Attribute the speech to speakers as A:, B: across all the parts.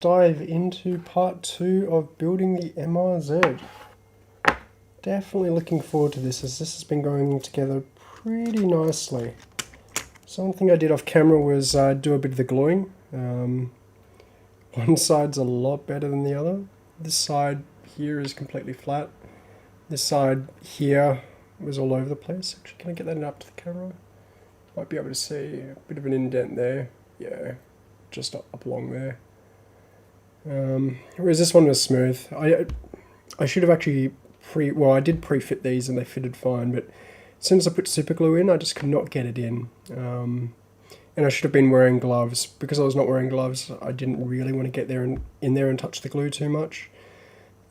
A: Dive into part 2 of building the MRZ. Definitely looking forward to this, as this has been going together pretty nicely. So one thing I did off camera was do a bit of the gluing. One side's a lot better than the other. This side here is completely flat. This side here was all over the place. Actually, can I get that up to the camera? Might be able to see a bit of an indent there. Yeah, just up along there. Whereas this one was smooth. I should have actually I did pre-fit these and they fitted fine, but as soon as I put super glue in, I just could not get it in. And I should have been wearing gloves. Because I was not wearing gloves, I didn't really want to get there and in there and touch the glue too much.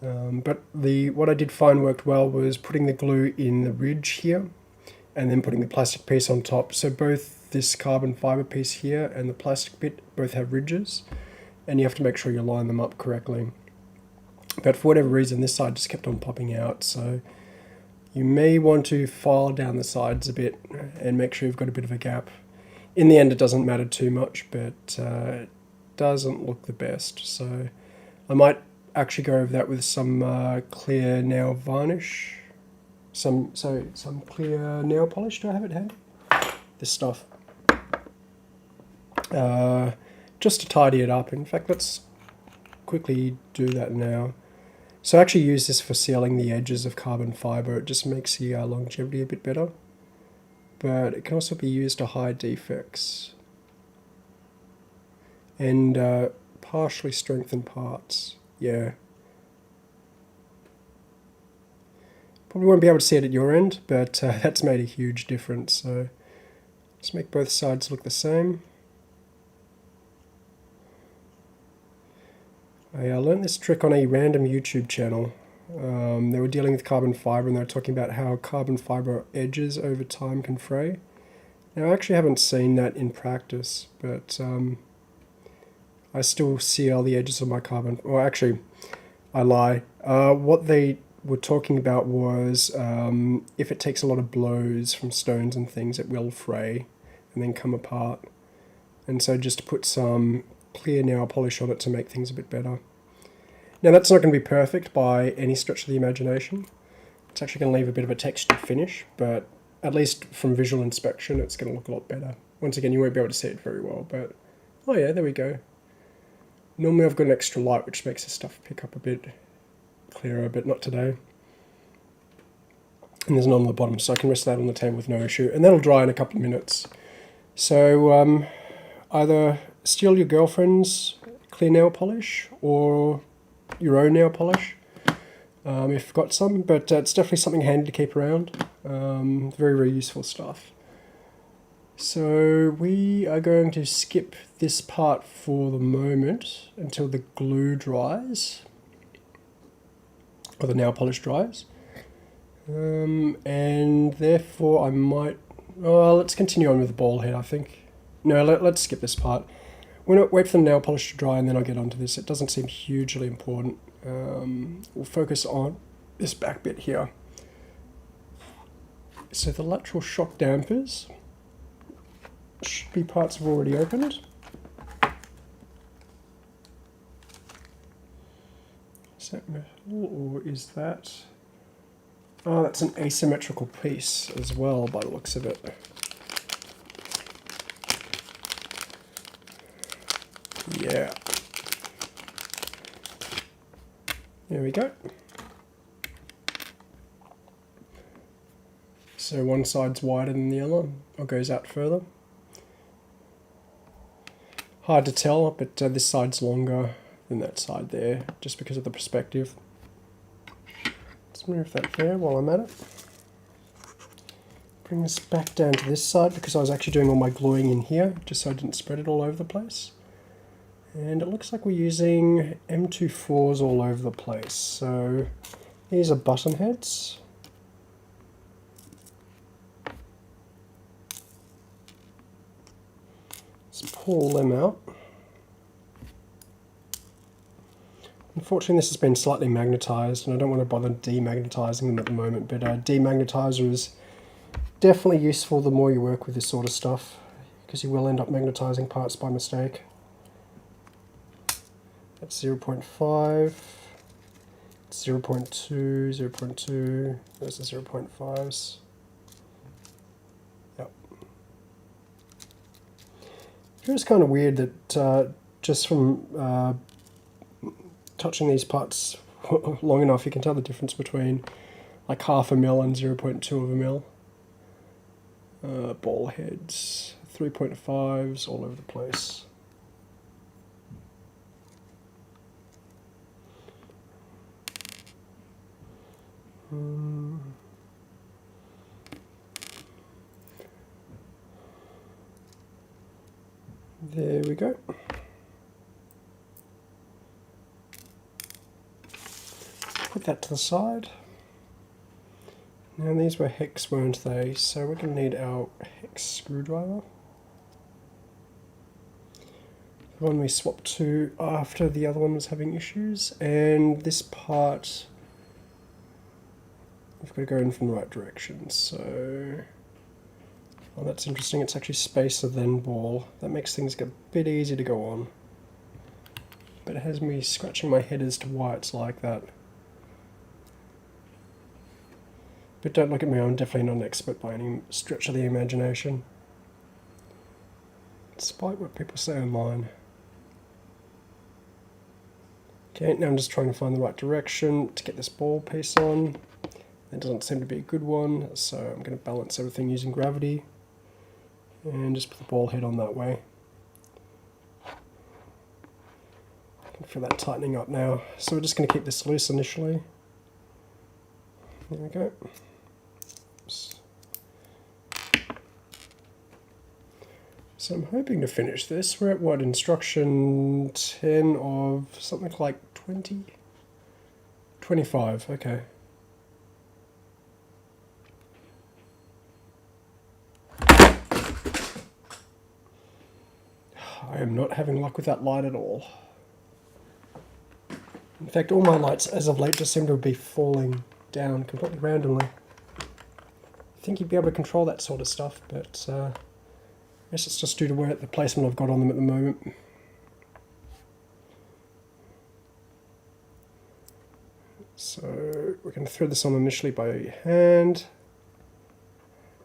A: But what I did find worked well was putting the glue in the ridge here and then putting the plastic piece on top. So both this carbon fiber piece here and the plastic bit both have ridges, and you have to make sure you line them up correctly. But for whatever reason, this side just kept on popping out, so you may want to file down the sides a bit and make sure you've got a bit of a gap. In the end, it doesn't matter too much, but it doesn't look the best. So I might actually go over that with some clear nail varnish. Some clear nail polish. Do I have it handy? This stuff. Just to tidy it up. In fact, let's quickly do that now. So I actually use this for sealing the edges of carbon fiber. It just makes the longevity a bit better. But it can also be used to hide defects and partially strengthen parts. Yeah. Probably won't be able to see it at your end, but that's made a huge difference. So let's make both sides look the same. I learned this trick on a random YouTube channel. They were dealing with carbon fiber and they were talking about how carbon fiber edges over time can fray. Now I actually haven't seen that in practice, but I still seal the edges of my carbon. Well, actually, I lie. What they were talking about was if it takes a lot of blows from stones and things, it will fray and then come apart. And so just to put some clear nail polish on it to make things a bit better. Now that's not going to be perfect by any stretch of the imagination. It's actually going to leave a bit of a textured finish, but at least from visual inspection it's going to look a lot better. Once again, you won't be able to see it very well, but oh yeah, there we go. Normally I've got an extra light which makes the stuff pick up a bit clearer, but not today. And there's none on the bottom, so I can rest that on the table with no issue, and that'll dry in a couple of minutes. So either steal your girlfriend's clear nail polish or your own nail polish if you've got some, but it's definitely something handy to keep around. Very, very useful stuff. So we are going to skip this part for the moment until the glue dries, or the nail polish dries, and therefore I might, let's continue on with the ball head, I think. No, let's skip this part. We'll wait for the nail polish to dry and then I'll get onto this. It doesn't seem hugely important. We'll focus on this back bit here. So the lateral shock dampers should be parts I've already opened. Is that metal or is that... Oh, that's an asymmetrical piece as well by the looks of it. Yeah. There we go. So one side's wider than the other, or goes out further. Hard to tell, but this side's longer than that side there, just because of the perspective. Let's move that there while I'm at it. Bring this back down to this side, because I was actually doing all my gluing in here, just so I didn't spread it all over the place. And it looks like we're using M24s all over the place. So these are button heads. Let's pull them out. Unfortunately, this has been slightly magnetized, and I don't want to bother demagnetizing them at the moment, but demagnetizer is definitely useful the more you work with this sort of stuff, because you will end up magnetizing parts by mistake. That's 0.5, 0.2, 0.2, those are 0.5s. Yep. It was kind of weird that just from touching these parts long enough, you can tell the difference between like half a mil and 0.2 of a mil. Ball heads, 3.5s all over the place. There we go. Put that to the side. Now these were hex, weren't they? So we're going to need our hex screwdriver. The one we swapped to after the other one was having issues. And this part, we've got to go in from the right direction. So, well, that's interesting. It's actually spacer then ball. That makes things a bit easier to go on. But it has me scratching my head as to why it's like that. But don't look at me, I'm definitely not an expert by any stretch of the imagination, despite what people say online. Okay, now I'm just trying to find the right direction to get this ball piece on. That doesn't seem to be a good one, so I'm going to balance everything using gravity and just put the ball head on that way. I can feel that tightening up now, so we're just going to keep this loose initially. There we go. Oops. So I'm hoping to finish this. We're at what, instruction 10 of something like 20? 25, okay. I am not having luck with that light at all. In fact, all my lights as of late just seem to be falling down completely randomly. I think you'd be able to control that sort of stuff, but I guess it's just due to where the placement I've got on them at the moment. So we're going to thread this on initially by hand,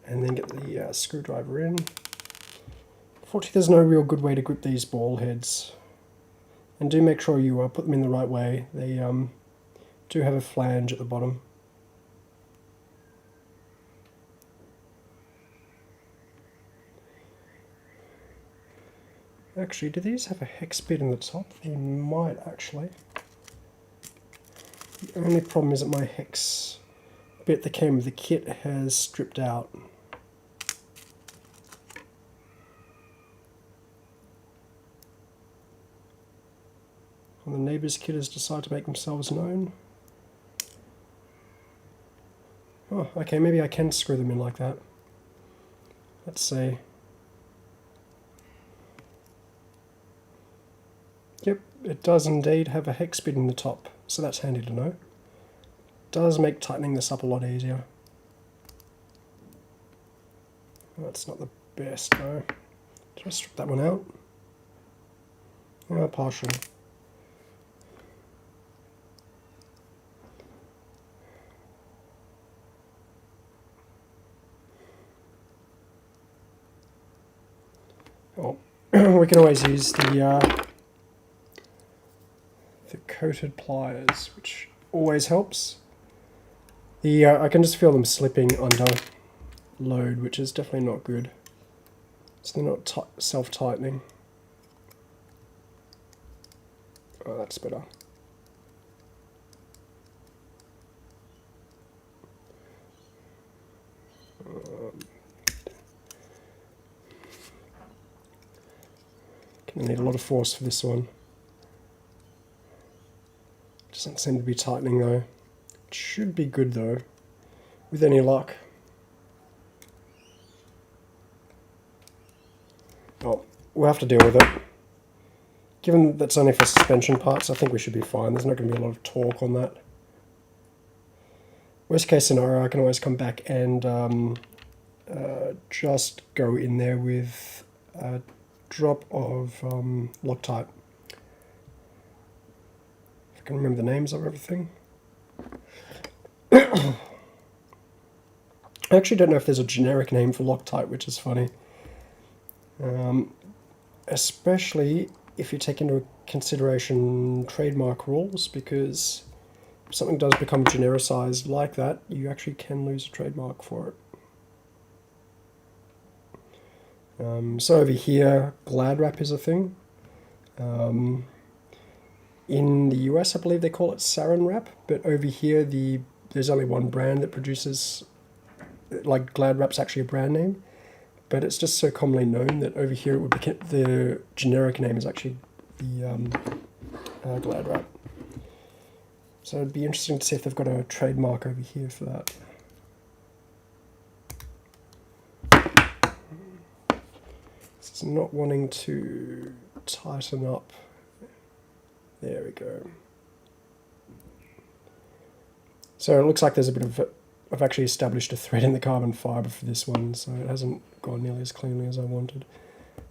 A: and then get the screwdriver in. Fortunately, there's no real good way to grip these ball heads. And do make sure you put them in the right way. They do have a flange at the bottom. Actually, do these have a hex bit in the top? They might actually. The only problem is that my hex bit that came with the kit has stripped out. And the neighbour's kit has decided to make themselves known. Oh, okay, maybe I can screw them in like that. Let's see. Yep, it does indeed have a hex bit in the top, so that's handy to know. It does make tightening this up a lot easier. That's not the best though. Did I strip that one out? Partially. Oh, we can always use the coated pliers, which always helps. I can just feel them slipping under load, which is definitely not good. So they're not self-tightening. Oh, that's better. Gonna need a lot of force for this one. Doesn't seem to be tightening though. It should be good though, with any luck. Oh, we'll have to deal with it. Given that's only for suspension parts, I think we should be fine. There's not going to be a lot of torque on that. Worst case scenario, I can always come back and just go in there with a drop of Loctite. I can remember the names of everything. I actually don't know if there's a generic name for Loctite, which is funny. Especially if you take into consideration trademark rules, because if something does become genericized like that, you actually can lose a trademark for it. So over here, Glad Wrap is a thing. In the US, I believe they call it Saran Wrap, but over here, there's only one brand that produces, like Glad Wrap's actually a brand name, but it's just so commonly known that over here it would be, the generic name is actually the Glad Wrap. So it'd be interesting to see if they've got a trademark over here for that. It's not wanting to tighten up. There we go. So it looks like there's a bit of, I've actually established a thread in the carbon fibre for this one, so it hasn't gone nearly as cleanly as I wanted.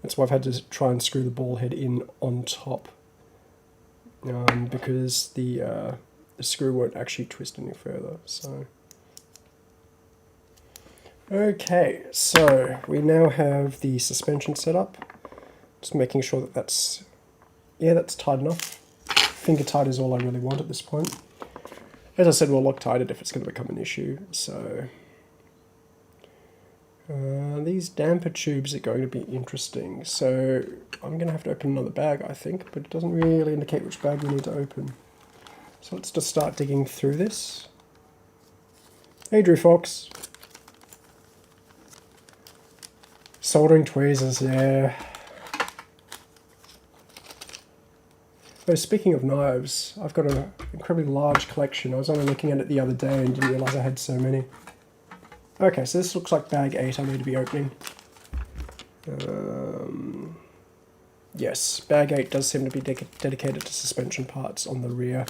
A: That's why I've had to try and screw the ball head in on top, because the screw won't actually twist any further. So, okay, so we now have the suspension set up. Just making sure that that's tight enough. Finger tight is all I really want at this point. As I said, we'll Loctite it if it's going to become an issue. So these damper tubes are going to be interesting. So I'm going to have to open another bag, I think, but it doesn't really indicate which bag we need to open. So let's just start digging through this. Hey, Drew Fox. Soldering tweezers, yeah. So speaking of knives, I've got an incredibly large collection. I was only looking at it the other day and didn't realise I had so many. Okay, so this looks like bag 8 I need to be opening. Yes, bag 8 does seem to be dedicated to suspension parts on the rear.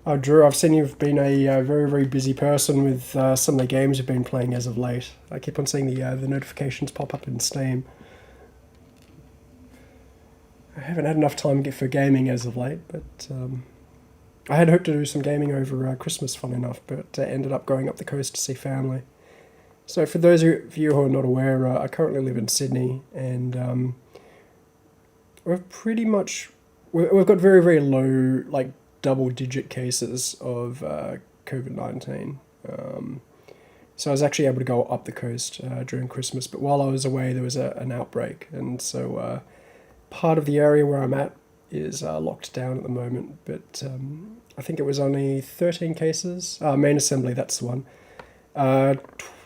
A: Oh, Drew, I've seen you've been a very, very busy person with some of the games you've been playing as of late. I keep on seeing the notifications pop up in Steam. I haven't had enough time for gaming as of late, but I had hoped to do some gaming over Christmas, fun enough, but ended up going up the coast to see family. So for those of you who are not aware, I currently live in Sydney, and we've got very, very low, like, double-digit cases of COVID-19. So I was actually able to go up the coast during Christmas, but while I was away there was an outbreak, and so part of the area where I'm at is locked down at the moment, but I think it was only 13 cases. Main Assembly, that's the one. It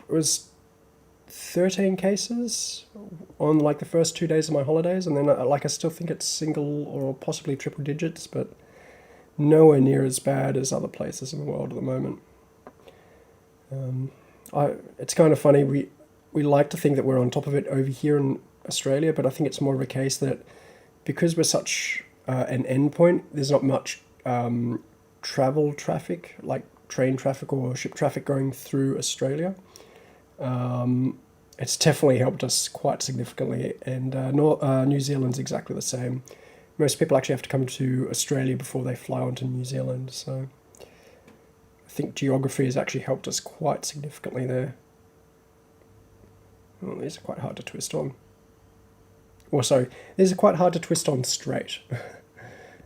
A: was 13 cases on like the first 2 days of my holidays, and then I still think it's single or possibly triple digits, but nowhere near as bad as other places in the world at the moment. It's kind of funny, we like to think that we're on top of it over here in Australia, but I think it's more of a case that because we're such an endpoint, there's not much travel traffic, like train traffic or ship traffic going through Australia. It's definitely helped us quite significantly, and New Zealand's exactly the same. Most people actually have to come to Australia before they fly on to New Zealand, so I think geography has actually helped us quite significantly there. Oh, these are quite hard to twist on. Or sorry, these are quite hard to twist on straight.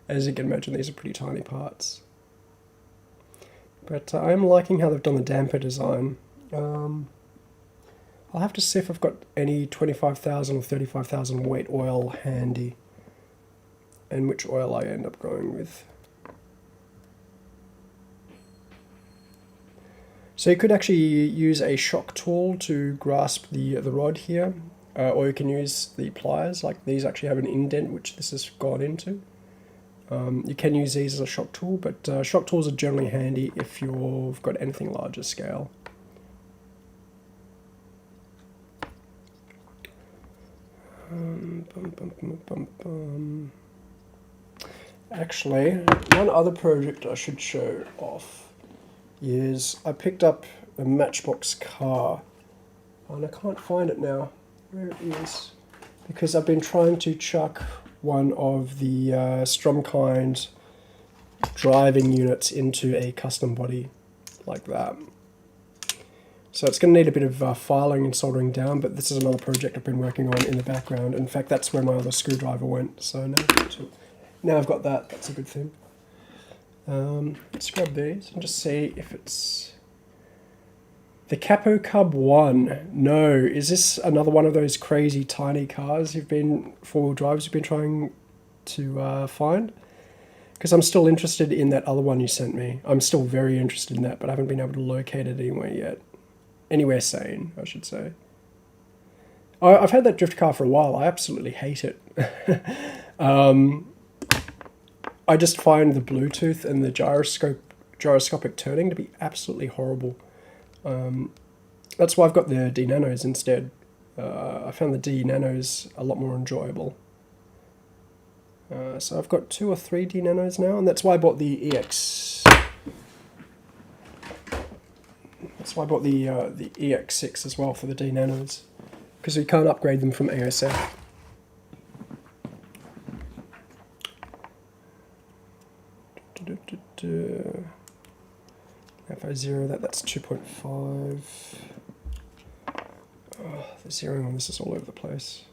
A: As you can imagine, these are pretty tiny parts. But I am liking how they've done the damper design. I'll have to see if I've got any 25,000 or 35,000 weight oil handy, and which oil I end up going with. So you could actually use a shock tool to grasp the rod here, or you can use the pliers. Like these actually have an indent which this has gone into. You can use these as a shock tool, but shock tools are generally handy if you've got anything larger scale. Actually, one other project I should show off is I picked up a Matchbox car, and I can't find it now. Where it is? Because I've been trying to chuck one of the Stromkind driving units into a custom body like that. So it's going to need a bit of filing and soldering down, but this is another project I've been working on in the background. In fact, that's where my other screwdriver went. So now I've got that. That's a good thing. Let's grab these and just see if it's the Capo Cub 1. No, is this another one of those crazy tiny cars four-wheel drives you've been trying to find? Because I'm still interested in that other one you sent me. I'm still very interested in that, but I haven't been able to locate it anywhere yet. Anywhere sane, I should say. I've had that drift car for a while. I absolutely hate it. I just find the Bluetooth and the gyroscopic turning to be absolutely horrible. That's why I've got the D Nanos instead. I found the D Nanos a lot more enjoyable. So I've got 2 or 3 D Nanos now, and that's why I bought the EX. That's why I bought the EX6 as well for the D Nanos, because you can't upgrade them from ASF. If I zero that, that's 2.5. Oh, the zeroing on this is all over the place.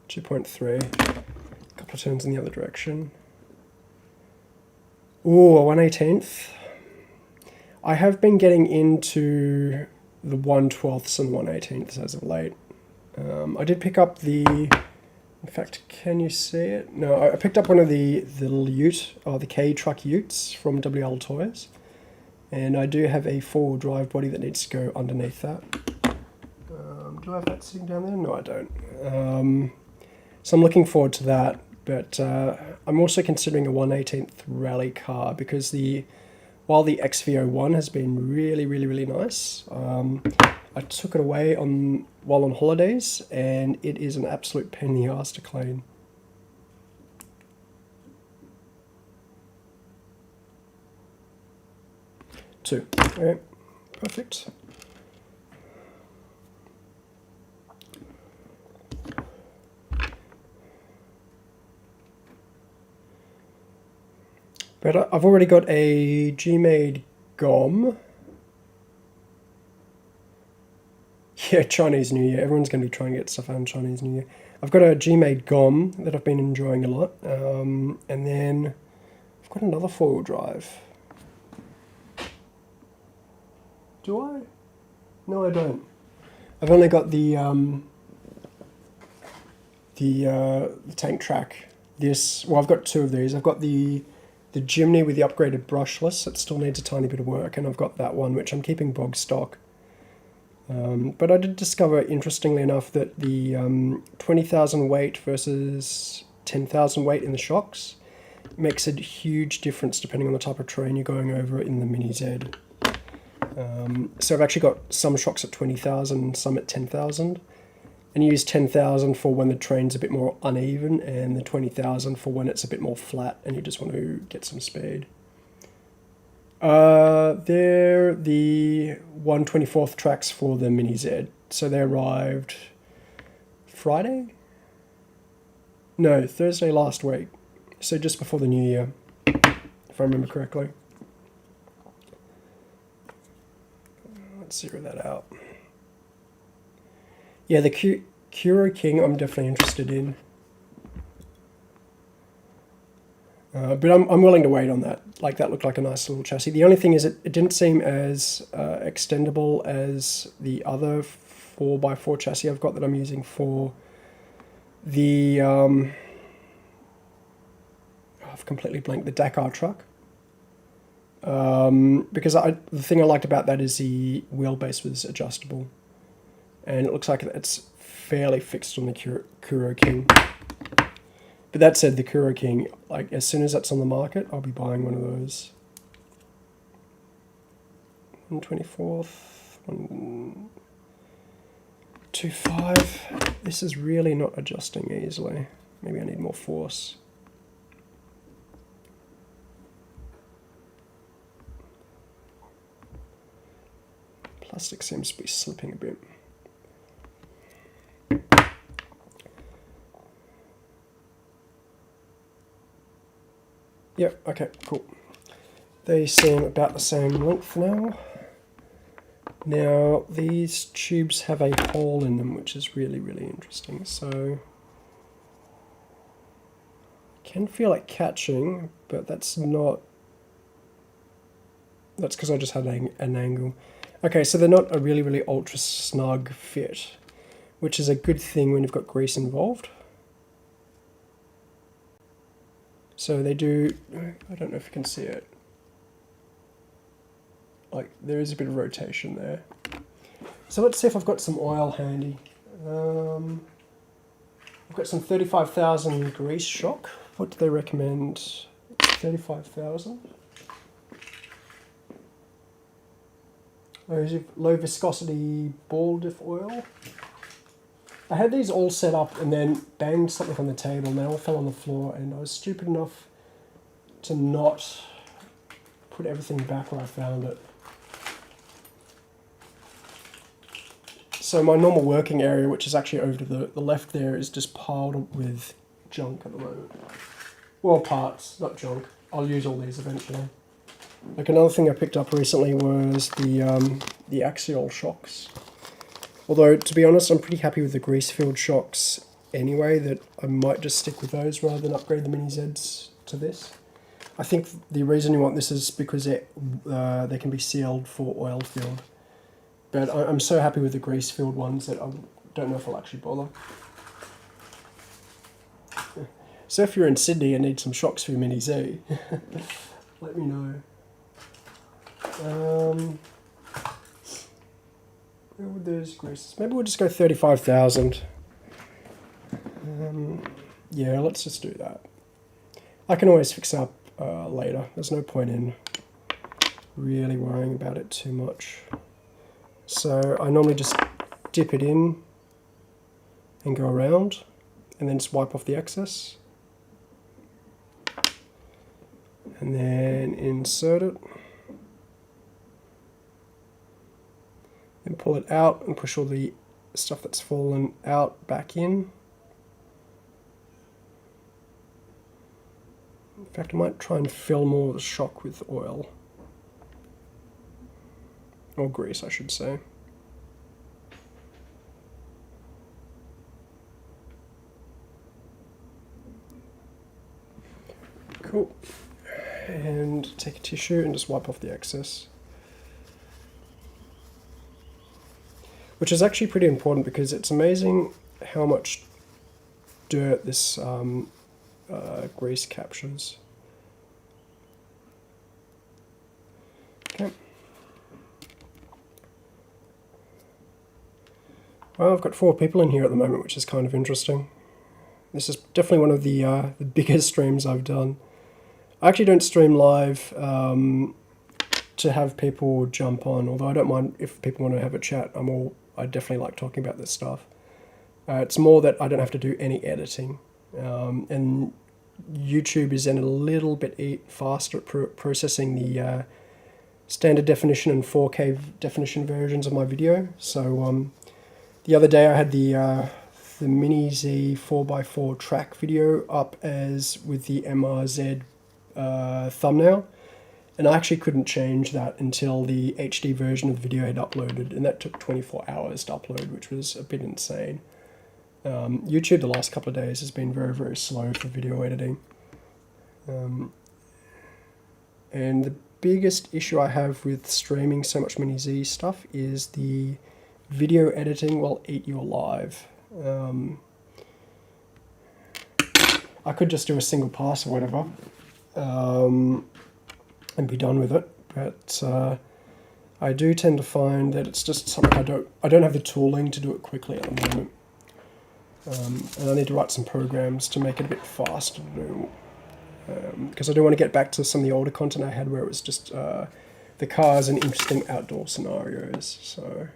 A: 2.3. A couple of turns in the other direction. Ooh, a 1/18th. I have been getting into the 1/12ths and 1/18ths as of late. I did pick up the... In fact, can you see it? No, I picked up one of the little ute, or the K-Truck utes from WL Toys. And I do have a 4-wheel drive body that needs to go underneath that. Do I have that sitting down there? No, I don't. So I'm looking forward to that. But I'm also considering a 1/18th rally car, because while the XV01 has been really, really, really nice, I took it away while on holidays, and it is an absolute pain in the ass to clean. Two. Okay, perfect. But I've already got a G-Made GOM. Yeah, Chinese New Year. Everyone's going to be trying to get stuff out on Chinese New Year. I've got a G-Made GOM that I've been enjoying a lot. And then I've got another 4-wheel drive. Do I? No, I don't. I've only got the tank track. Well, I've got 2 of these. I've got the Jimny with the upgraded brushless. It still needs a tiny bit of work, and I've got that one, which I'm keeping bog stock. But I did discover, interestingly enough, that the 20,000 weight versus 10,000 weight in the shocks makes a huge difference depending on the type of terrain you're going over in the Mini Z. So I've actually got some shocks at 20,000, some at 10,000. And you use 10,000 for when the terrain's a bit more uneven, and the 20,000 for when it's a bit more flat and you just want to get some speed. They're the 1/24th tracks for the Mini Z. So they arrived Friday? No, Thursday last week. So just before the New Year, if I remember correctly. Let's zero that out. Yeah, the Kuro King I'm definitely interested in. But I'm willing to wait on that. Like, that looked like a nice little chassis. The only thing is it didn't seem as extendable as the other 4x4 chassis I've got that I'm using for the... I've completely blanked, the Dakar truck. Because the thing I liked about that is the wheelbase was adjustable. And it looks like it's fairly fixed on the Kuro King. But that said, the Kuro King, like, as soon as that's on the market, I'll be buying one of those. 1/24th, 1.25. This is really not adjusting easily. Maybe I need more force. Plastic seems to be slipping a bit. Yep, okay, cool. They seem about the same length now. Now, these tubes have a hole in them, which is really, really interesting. So, I can feel it catching, but that's not... That's because I just had an angle. Okay, so they're not a really, really ultra snug fit, which is a good thing when you've got grease involved. So they do... I don't know if you can see it. Like, there is a bit of rotation there. So let's see if I've got some oil handy. I've got some 35,000 grease shock. What do they recommend? 35,000. Low viscosity ball diff oil. I had these all set up and then banged something on the table and they all fell on the floor, and I was stupid enough to not put everything back where I found it. So my normal working area, which is actually over to the left there, is just piled with junk at the moment. Well, parts, not junk. I'll use all these eventually. Like, another thing I picked up recently was the axial shocks. Although, to be honest, I'm pretty happy with the grease-filled shocks anyway, that I might just stick with those rather than upgrade the Mini Zs to this. I think the reason you want this is because they can be sealed for oil filled. But I'm so happy with the grease-filled ones that I don't know if I'll actually bother. So if you're in Sydney and need some shocks for your Mini Z, let me know. Where would those greases? Maybe we'll just go 35,000. Yeah, let's just do that. I can always fix it up later. There's no point in really worrying about it too much. So I normally just dip it in and go around and then just wipe off the excess. And then insert it. Then pull it out and push all the stuff that's fallen out back in. In fact, I might try and fill more of the shock with oil. Or grease, I should say. Cool. And take a tissue and just wipe off the excess. Which is actually pretty important because it's amazing how much dirt this grease captures. Okay. Well, I've got 4 people in here at the moment, which is kind of interesting. This is definitely one of the biggest streams I've done. I actually don't stream live to have people jump on, although I don't mind if people want to have a chat. I definitely like talking about this stuff. It's more that I don't have to do any editing. And YouTube is then a little bit faster at processing the standard definition and 4K definition versions of my video. So the other day I had the Mini Z 4x4 track video up as with the MRZ thumbnail, and I actually couldn't change that until the HD version of the video had uploaded, and that took 24 hours to upload, which was a bit insane. YouTube the last couple of days has been very, very slow for video editing. And the biggest issue I have with streaming so much Mini Z stuff is the video editing will eat you alive. I could just do a single pass or whatever and be done with it, but I do tend to find that it's just something I don't have the tooling to do it quickly at the moment, and I need to write some programs to make it a bit faster to do, because I do want to get back to some of the older content I had where it was just the cars and interesting outdoor scenarios. So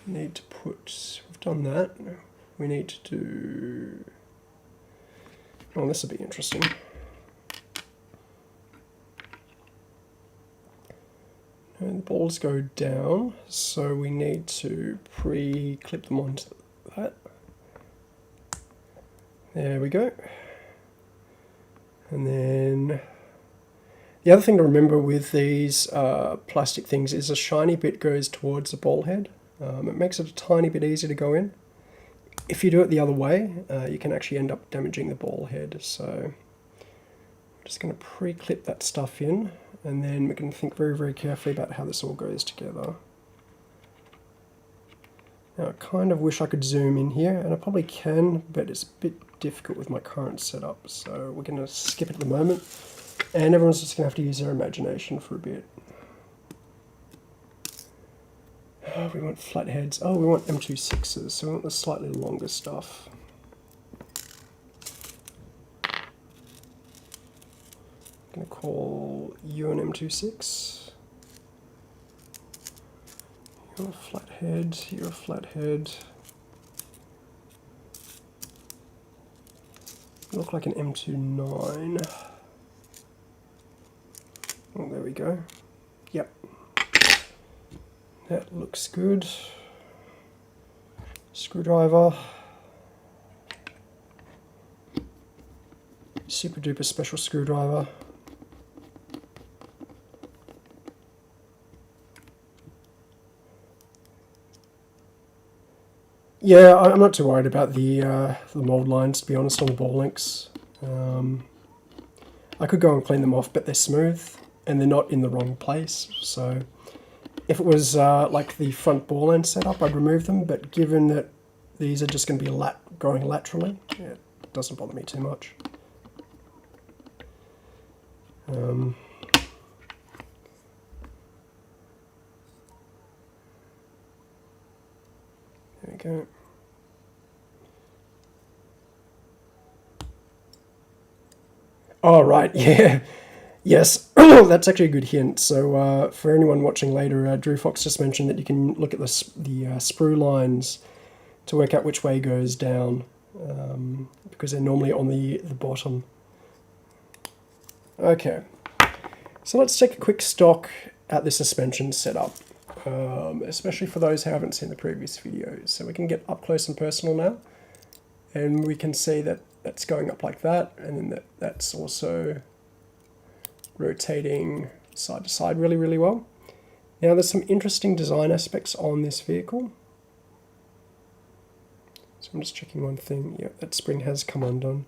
A: we need to we've done that. We need to do, oh, this will be interesting. And the balls go down, so we need to pre-clip them onto that. There we go. And then the other thing to remember with these plastic things is a shiny bit goes towards the ball head. It makes it a tiny bit easier to go in. If you do it the other way, you can actually end up damaging the ball head. So I'm just going to pre-clip that stuff in, and then we're going to think very, very carefully about how this all goes together. Now I kind of wish I could zoom in here, and I probably can, but it's a bit difficult with my current setup, so we're going to skip it at the moment, and everyone's just going to have to use their imagination for a bit. Oh, we want flat heads. Oh, we want M26s, so we want the slightly longer stuff. I'm going to call you an M26. You're a flat head, you're a flat head. You look like an M29. Oh, there we go. Yep. That looks good. Screwdriver. Super duper special screwdriver. Yeah, I'm not too worried about the mold lines, to be honest, on the ball links. I could go and clean them off, but they're smooth and they're not in the wrong place. So if it was like the front ball end setup, I'd remove them. But given that these are just going to be going laterally, yeah, it doesn't bother me too much. There we go. Oh, right, yeah. Yes, that's actually a good hint. So for anyone watching later, Drew Fox just mentioned that you can look at the sprue lines to work out which way goes down, because they're normally on the bottom. Okay, so let's take a quick stock at the suspension setup, especially for those who haven't seen the previous videos. So we can get up close and personal now, and we can see that that's going up like that, and then that's also rotating side to side really, really well. Now there's some interesting design aspects on this vehicle. So I'm just checking one thing. Yeah, that spring has come undone.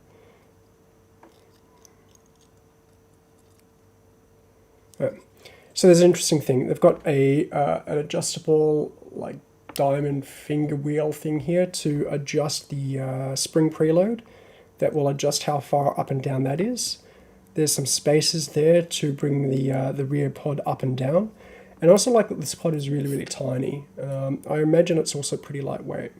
A: So there's an interesting thing. They've got an adjustable like diamond finger wheel thing here to adjust the spring preload. That will adjust how far up and down that is. There's some spaces there to bring the rear pod up and down. And I also like that this pod is really, really tiny. I imagine it's also pretty lightweight.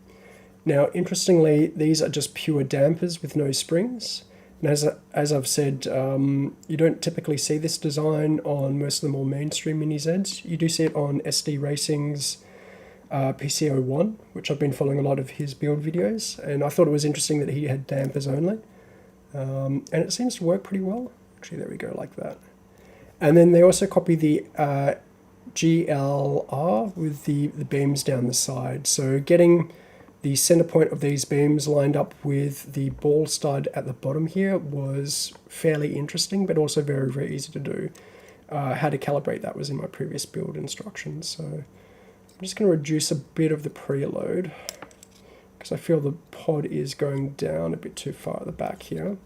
A: Now, interestingly, these are just pure dampers with no springs. And as I've said, you don't typically see this design on most of the more mainstream Mini Zs. You do see it on SD Racing's PC01, which I've been following a lot of his build videos, and I thought it was interesting that he had dampers only, and it seems to work pretty well. Actually, there we go, like that. And then they also copy the GLR with the beams down the side, so getting the center point of these beams lined up with the ball stud at the bottom here was fairly interesting, but also very, very easy to do. How to calibrate that was in my previous build instructions, so I'm just going to reduce a bit of the preload because I feel the pod is going down a bit too far at the back here.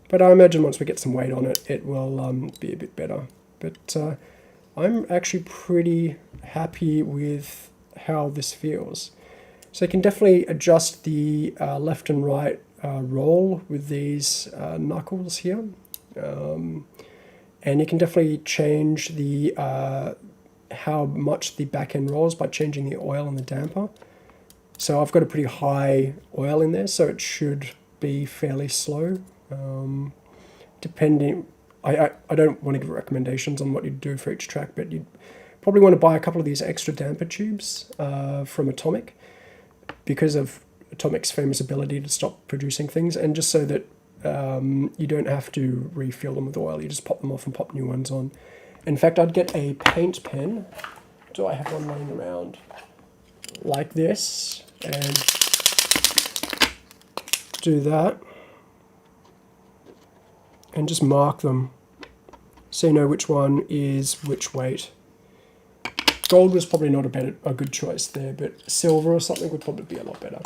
A: But I imagine once we get some weight on it, it will be a bit better. But I'm actually pretty happy with how this feels. So you can definitely adjust the left and right roll with these knuckles here. And you can definitely change the how much the back end rolls by changing the oil and the damper. So I've got a pretty high oil in there, so it should be fairly slow. Depending, I don't want to give recommendations on what you do for each track, but you'd probably want to buy a couple of these extra damper tubes from Atomic because of Atomic's famous ability to stop producing things, and just so that you don't have to refill them with oil. You just pop them off and pop new ones on. In fact, I'd get a paint pen. Do I have one laying around? Like this, and do that. And just mark them so you know which one is which weight. Gold was probably not a good choice there, but silver or something would probably be a lot better.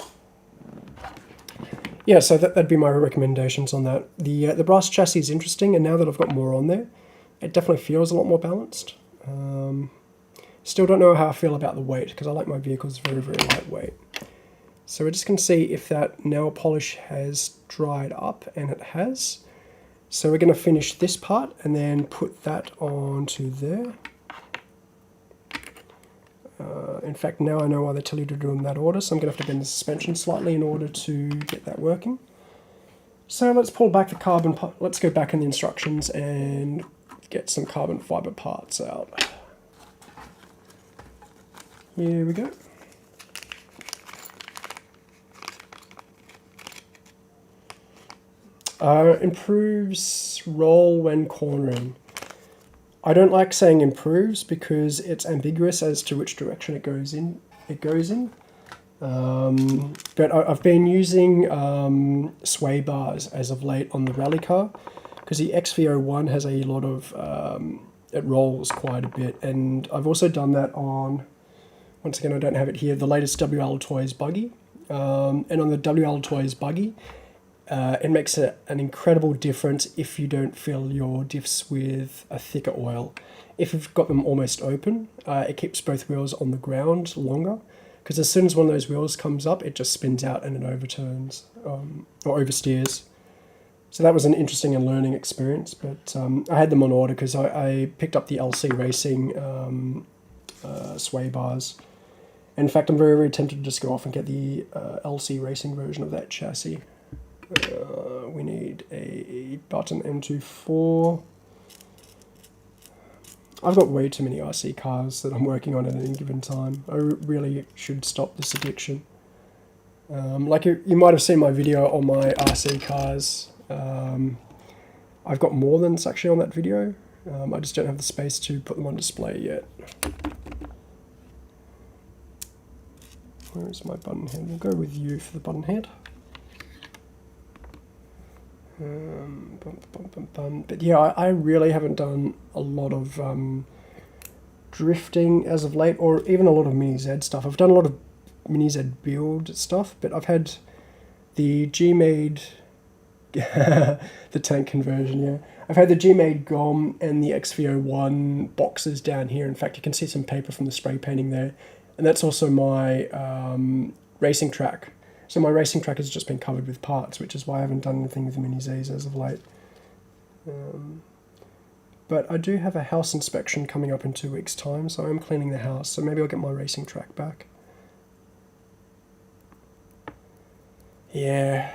A: Yeah, so that'd be my recommendations on that. The brass chassis is interesting, and now that I've got more on there, it definitely feels a lot more balanced. Still don't know how I feel about the weight, because I like my vehicles very, very lightweight. So we're just going to see if that nail polish has dried up, and it has. So we're going to finish this part and then put that onto there. In fact, now I know why they tell you to do it in that order, so I'm going to have to bend the suspension slightly in order to get that working. So let's pull back the carbon, let's go back in the instructions and get some carbon fiber parts out. Here we go. Improves roll when cornering. I don't like saying improves because it's ambiguous as to which direction it goes in. But I've been using sway bars as of late on the rally car because the XV01 has a lot of it rolls quite a bit, and I've also done that on, once again I don't have it here, the latest WL Toys buggy, and on the WL Toys buggy. It makes an incredible difference if you don't fill your diffs with a thicker oil. If you've got them almost open, it keeps both wheels on the ground longer, because as soon as one of those wheels comes up, it just spins out and it overturns, or oversteers. So that was an interesting and learning experience, but I had them on order because I picked up the LC Racing sway bars. In fact, I'm very, very tempted to just go off and get the LC Racing version of that chassis. We need a button M24. I've got way too many RC cars that I'm working on at any given time. I really should stop this addiction. Like you might have seen my video on my RC cars. I've got more than actually on that video. I just don't have the space to put them on display yet. Where is my button head? We'll go with you for the button head. But yeah, I really haven't done a lot of drifting as of late, or even a lot of Mini Z stuff. I've done a lot of Mini Z build stuff, but I've had the G-Made, the tank conversion, yeah. I've had the G-Made GOM and the XV01 boxes down here. In fact, you can see some paper from the spray painting there. And that's also my racing track. So my racing track has just been covered with parts, which is why I haven't done anything with the Mini Zs as of late. But I do have a house inspection coming up in 2 weeks' time, so I'm cleaning the house, so maybe I'll get my racing track back. Yeah.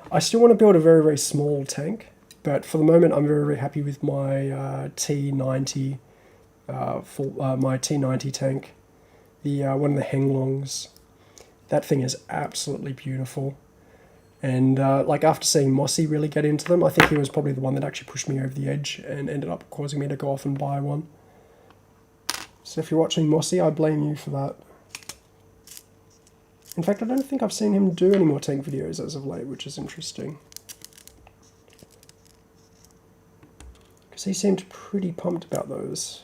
A: I still want to build a very, very small tank, but for the moment I'm very, very happy with my T90, my T90 tank, the one of the Henglongs. That thing is absolutely beautiful. And like after seeing Mossy really get into them, I think he was probably the one that actually pushed me over the edge and ended up causing me to go off and buy one. So if you're watching Mossy, I blame you for that. In fact, I don't think I've seen him do any more tank videos as of late, which is interesting. Because he seemed pretty pumped about those.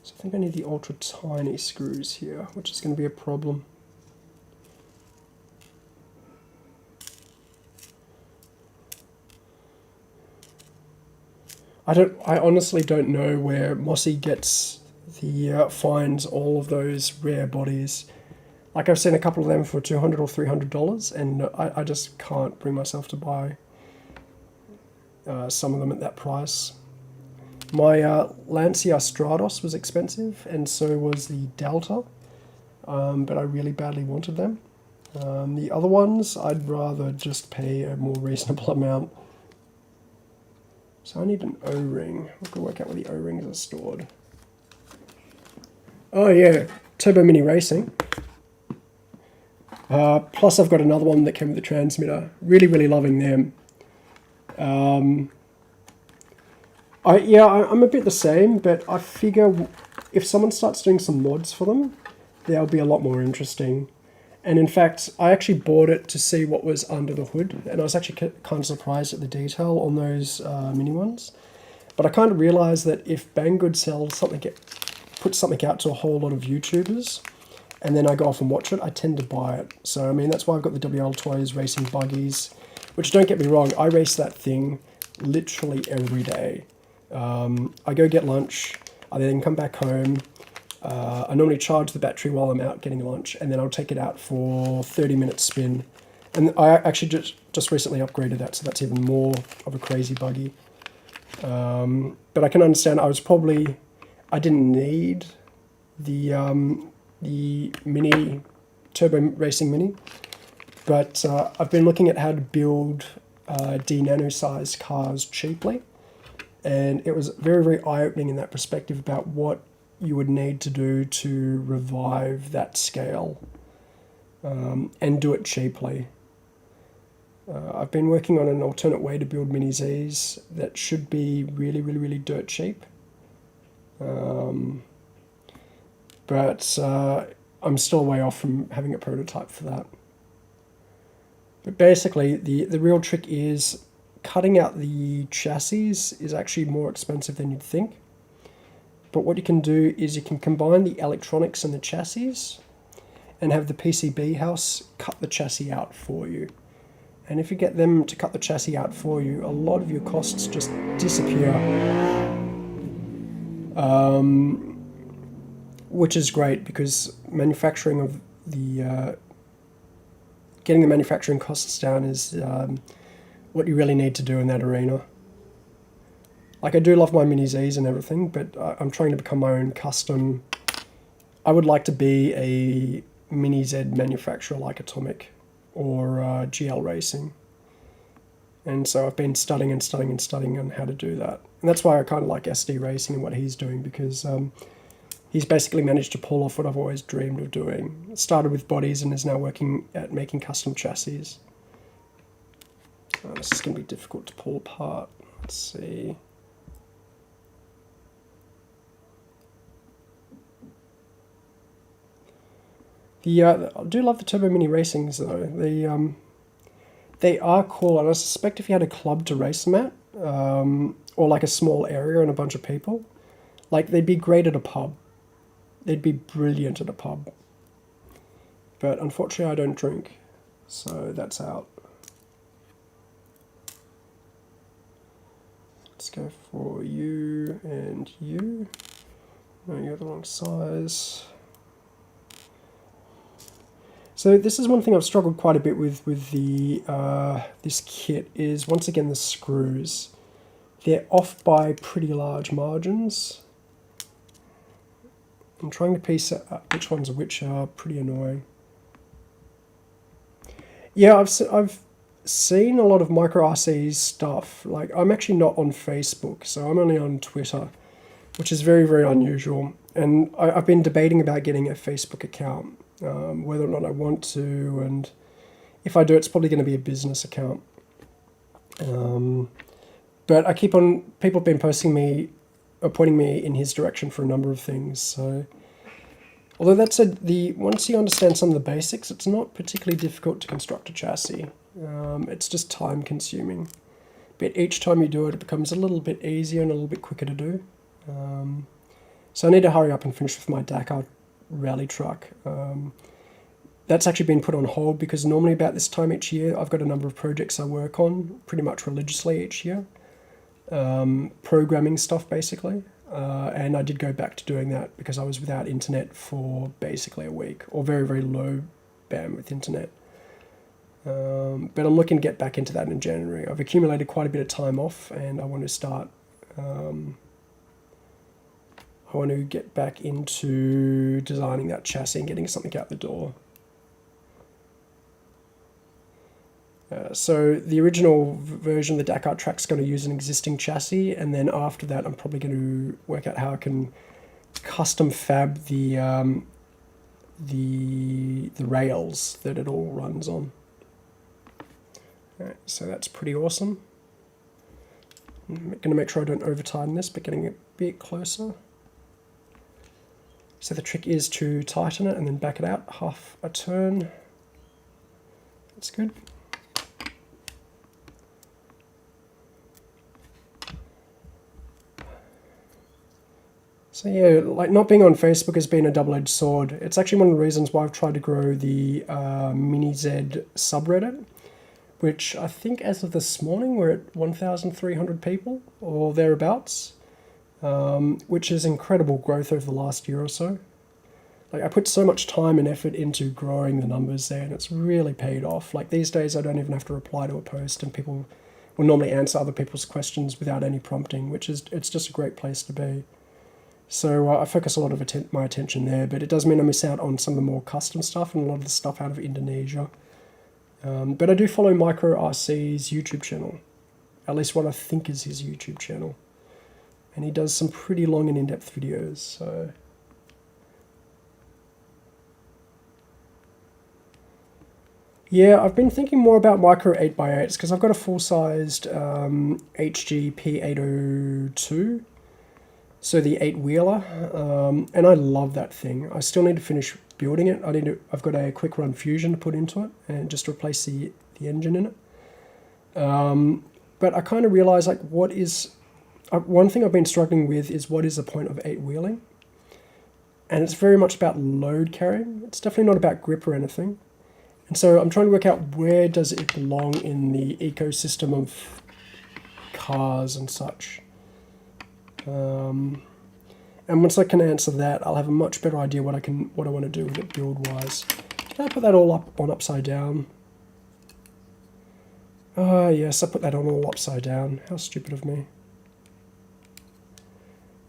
A: I think I need the ultra tiny screws here, which is going to be a problem. I honestly don't know where Mossy gets the finds all of those rare bodies. Like I've seen a couple of them for $200 or $300, and I just can't bring myself to buy some of them at that price. My Lancia Stratos was expensive, and so was the Delta, but I really badly wanted them. The other ones, I'd rather just pay a more reasonable amount. So I need an O-ring. I've got to work out where the O-rings are stored. Oh yeah, Turbo Mini Racing. Plus I've got another one that came with the transmitter. Really, really loving them. I'm a bit the same, but I figure if someone starts doing some mods for them, they'll be a lot more interesting. And in fact, I actually bought it to see what was under the hood, and I was actually kind of surprised at the detail on those mini ones. But I kind of realized that if Banggood sells something, puts something out to a whole lot of YouTubers, and then I go off and watch it, I tend to buy it. So, I mean, that's why I've got the WL Toys racing buggies, which, don't get me wrong, I race that thing literally every day. I go get lunch, I then come back home, I normally charge the battery while I'm out getting lunch, and then I'll take it out for 30-minute spin. And I actually just recently upgraded that, so that's even more of a crazy buggy. But I can understand I didn't need the mini turbo racing mini, but I've been looking at how to build D-nano sized cars cheaply, and it was very, very eye-opening in that perspective about what you would need to do to revive that scale and do it cheaply. I've been working on an alternate way to build Mini Zs that should be really, really, really dirt cheap. But I'm still way off from having a prototype for that. But basically, the real trick is cutting out the chassis is actually more expensive than you'd think. But what you can do is you can combine the electronics and the chassis and have the PCB house cut the chassis out for you. And if you get them to cut the chassis out for you, a lot of your costs just disappear. Which is great because manufacturing of the getting the manufacturing costs down is what you really need to do in that arena. Like, I do love my Mini Zs and everything, but I'm trying to become my own custom. I would like to be a Mini Z manufacturer like Atomic or GL Racing. And so I've been studying on how to do that. And that's why I kind of like SD Racing and what he's doing, because he's basically managed to pull off what I've always dreamed of doing. It started with bodies and is now working at making custom chassis. This is going to be difficult to pull apart. Let's see. I do love the Turbo Mini Racings though. They are cool, and I suspect if you had a club to race them at, or like a small area and a bunch of people, like, they'd be great at a pub. They'd be brilliant at a pub. But unfortunately I don't drink, so that's out. Let's go for you and you. No, you're the wrong size. So this is one thing I've struggled quite a bit with the this kit is, once again, the screws. They're off by pretty large margins. I'm trying to piece out which ones are which are pretty annoying. Yeah, I've seen a lot of micro RC stuff. Like, I'm actually not on Facebook, so I'm only on Twitter, which is very, very unusual. And I've been debating about getting a Facebook account. Whether or not I want to, and if I do, it's probably going to be a business account. But I keep on, people have been posting me, or pointing me in his direction for a number of things. So, although that said, once you understand some of the basics, it's not particularly difficult to construct a chassis. It's just time consuming. But each time you do it, it becomes a little bit easier and a little bit quicker to do. So I need to hurry up and finish with my Dakar rally truck. That's actually been put on hold because normally about this time each year I've got a number of projects I work on pretty much religiously each year, programming stuff basically, and I did go back to doing that because I was without internet for basically a week, or very, very low bandwidth internet. But I'm looking to get back into that in January. I've accumulated quite a bit of time off, and I want to start I want to get back into designing that chassis and getting something out the door. So the original version of the Dakar track's going to use an existing chassis, and then after that I'm probably going to work out how I can custom fab the rails that it all runs on. Alright, so that's pretty awesome. I'm going to make sure I don't over tighten this, but getting a bit closer. So the trick is to tighten it and then back it out half a turn. That's good. So yeah, like not being on Facebook has been a double-edged sword. It's actually one of the reasons why I've tried to grow the MRZ subreddit, which I think as of this morning we're at 1,300 people or thereabouts, which is incredible growth over the last year or so. Like I put so much time and effort into growing the numbers there, and it's really paid off. Like these days I don't even have to reply to a post, and people will normally answer other people's questions without any prompting, which is, it's just a great place to be. So I focus a lot of my attention there, but it does mean I miss out on some of the more custom stuff and a lot of the stuff out of Indonesia. But I do follow Micro RC's YouTube channel, at least what I think is his YouTube channel. And he does some pretty long and in-depth videos, so... Yeah, I've been thinking more about micro 8x8s because I've got a full-sized HG pt2, so the 8-wheeler, and I love that thing. I still need to finish building it. I've got a quick run fusion to put into it and just replace the engine in it. But I kind of realize like one thing I've been struggling with is what is the point of 8-wheeling? And it's very much about load carrying. It's definitely not about grip or anything. And so I'm trying to work out where does it belong in the ecosystem of cars and such. And once I can answer that, I'll have a much better idea what I want to do with it build-wise. Can I put that all up on upside down? Ah, yes, I put that on all upside down. How stupid of me.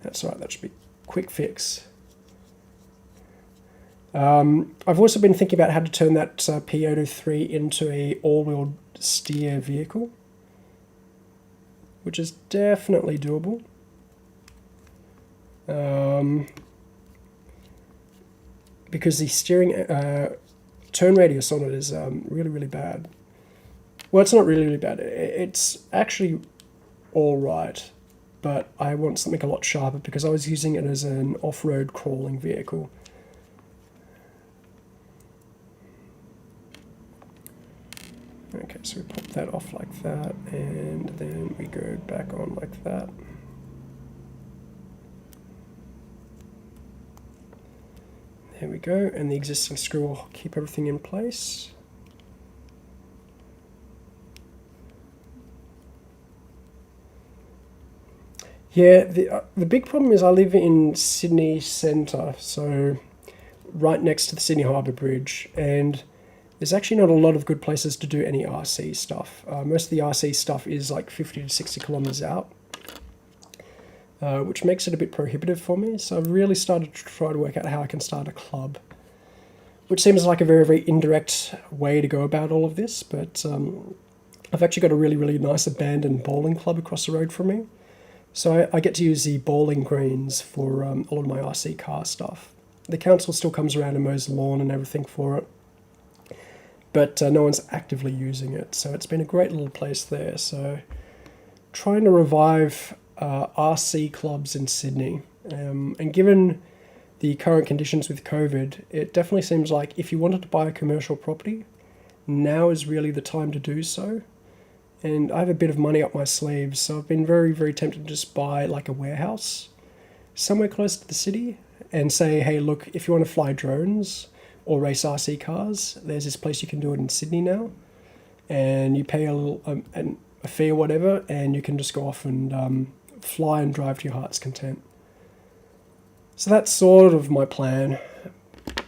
A: That's right, that should be a quick fix. I've also been thinking about how to turn that P803 into a all-wheel steer vehicle, which is definitely doable. Because the steering turn radius on it is really, really bad. Well, it's not really, really bad. It's actually all right, but I want something a lot sharper because I was using it as an off-road crawling vehicle. Okay, so we pop that off like that, and then we go back on like that. There we go, and the existing screw will keep everything in place. Yeah, the big problem is I live in Sydney Centre, so right next to the Sydney Harbour Bridge, and there's actually not a lot of good places to do any RC stuff. Most of the RC stuff is like 50 to 60 kilometres out, which makes it a bit prohibitive for me. So I've really started to try to work out how I can start a club, which seems like a very, very indirect way to go about all of this. But I've actually got a really, really nice abandoned bowling club across the road from me. So I get to use the bowling greens for a lot of my RC car stuff. The council still comes around and mows the lawn and everything for it, but no one's actively using it. So it's been a great little place there. So trying to revive RC clubs in Sydney. And given the current conditions with COVID, it definitely seems like if you wanted to buy a commercial property, now is really the time to do so. And I have a bit of money up my sleeves, so I've been very, very tempted to just buy like a warehouse somewhere close to the city and say, hey, look, if you want to fly drones or race RC cars, there's this place you can do it in Sydney now. And you pay a fee or whatever, and you can just go off and fly and drive to your heart's content. So that's sort of my plan.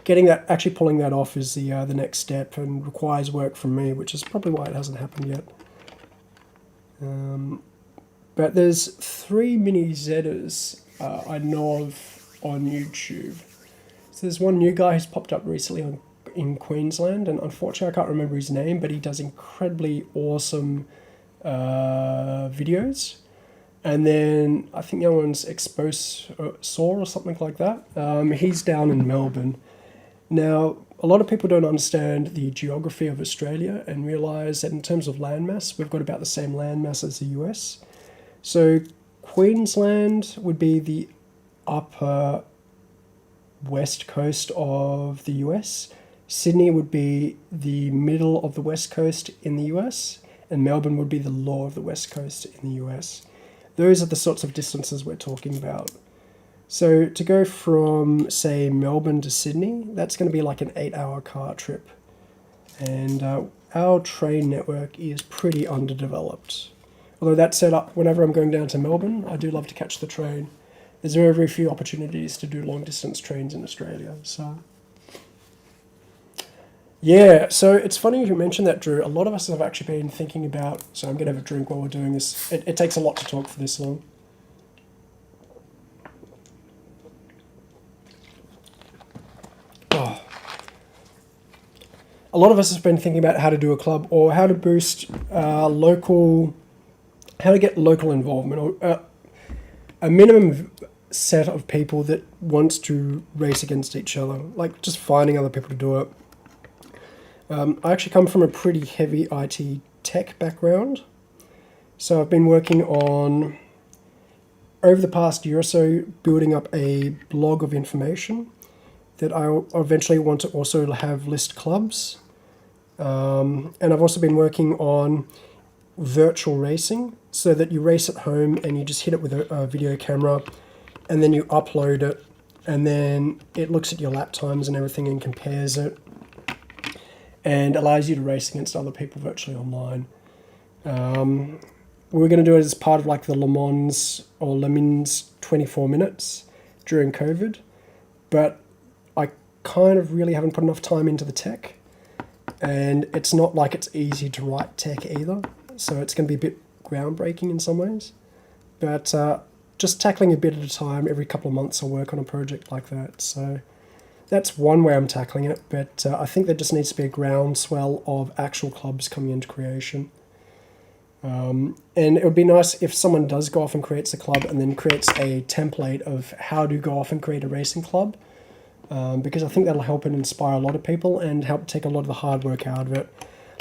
A: Actually pulling that off is the next step and requires work from me, which is probably why it hasn't happened yet. But there's 3 mini Zetters I know of on YouTube. So there's one new guy who's popped up recently in Queensland, and unfortunately I can't remember his name, but he does incredibly awesome videos. And then I think the other one's Saw or something like that. He's down in Melbourne. Now, a lot of people don't understand the geography of Australia and realise that in terms of landmass, we've got about the same landmass as the US. So Queensland would be the upper west coast of the US. Sydney would be the middle of the west coast in the US, and Melbourne would be the lower of the west coast in the US. Those are the sorts of distances we're talking about. So to go from, say, Melbourne to Sydney, that's going to be like an 8-hour car trip. And our train network is pretty underdeveloped. Although that said, whenever I'm going down to Melbourne, I do love to catch the train. There's very, very few opportunities to do long-distance trains in Australia. So, yeah, so it's funny you mentioned that, Drew. A lot of us have actually been thinking about... So I'm going to have a drink while we're doing this. It takes a lot to talk for this long. Oh. A lot of us have been thinking about how to do a club or how to boost local... How to get local involvement, or a minimum set of people that wants to race against each other, like just finding other people to do it. I actually come from a pretty heavy IT tech background, so I've been working on, over the past year or so, building up a blog of information that I eventually want to also have list clubs. And I've also been working on virtual racing, so that you race at home and you just hit it with a video camera, and then you upload it, and then it looks at your lap times and everything and compares it, and allows you to race against other people virtually online. We were going to do it as part of like the Le Mans 24 minutes during COVID, but I kind of really haven't put enough time into the tech, and it's not like it's easy to write tech either, so it's going to be a bit groundbreaking in some ways. But just tackling a bit at a time, every couple of months I'll work on a project like that. So that's one way I'm tackling it, but I think there just needs to be a groundswell of actual clubs coming into creation. And it would be nice if someone does go off and creates a club and then creates a template of how to go off and create a racing club, because I think that'll help and inspire a lot of people and help take a lot of the hard work out of it.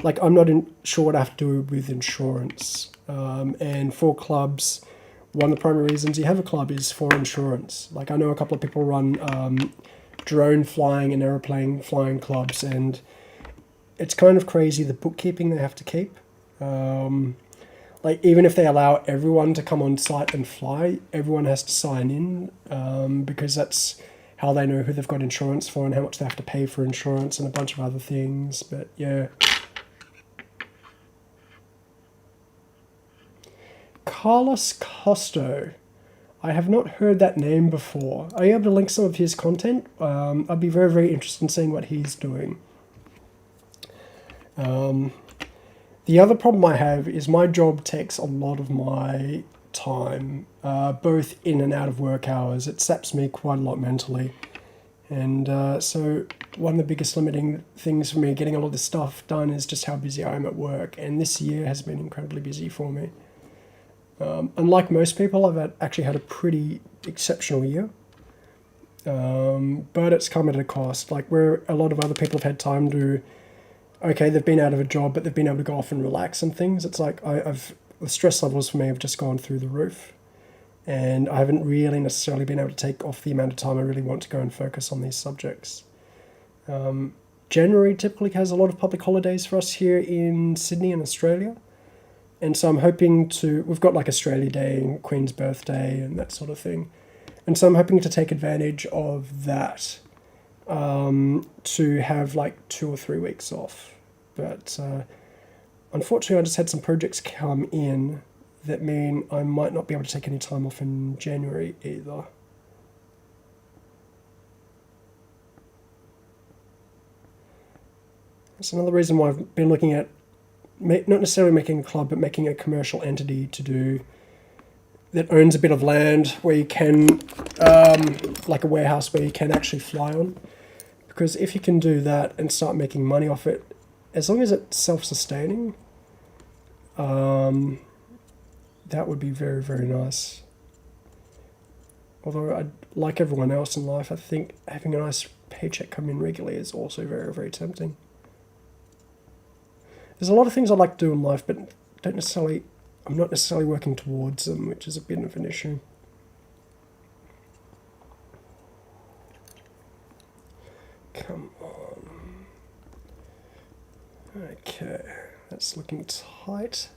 A: Like, I'm not sure what I have to do with insurance. And for clubs, one of the primary reasons you have a club is for insurance. Like, I know a couple of people run drone flying and aeroplane flying clubs, and it's kind of crazy the bookkeeping they have to keep. Like, even if they allow everyone to come on site and fly, everyone has to sign in, because that's how they know who they've got insurance for and how much they have to pay for insurance and a bunch of other things. But yeah. Carlos Costo. I have not heard that name before. Are you able to link some of his content? I'd be very, very interested in seeing what he's doing. The other problem I have is my job takes a lot of my time, both in and out of work hours. It saps me quite a lot mentally. And so one of the biggest limiting things for me getting a lot of this stuff done is just how busy I am at work. And this year has been incredibly busy for me. Unlike most people, I've actually had a pretty exceptional year. But it's come at a cost. Like, where a lot of other people have had time to, okay, they've been out of a job, but they've been able to go off and relax and things. It's like the stress levels for me have just gone through the roof. And I haven't really necessarily been able to take off the amount of time I really want to go and focus on these subjects. January typically has a lot of public holidays for us here in Sydney and Australia. And so I'm hoping we've got like Australia Day and Queen's Birthday and that sort of thing. And so I'm hoping to take advantage of that to have like 2 or 3 weeks off. But unfortunately, I just had some projects come in that mean I might not be able to take any time off in January either. That's another reason why I've been looking at not necessarily making a club, but making a commercial entity that owns a bit of land where you can, like a warehouse where you can actually fly on. Because if you can do that and start making money off it, as long as it's self-sustaining, that would be very, very nice. Although, like everyone else in life, I think having a nice paycheck come in regularly is also very, very tempting. There's a lot of things I'd like to do in life, but don't necessarily I'm not necessarily working towards them, which is a bit of an issue. Come on. Okay, that's looking tight.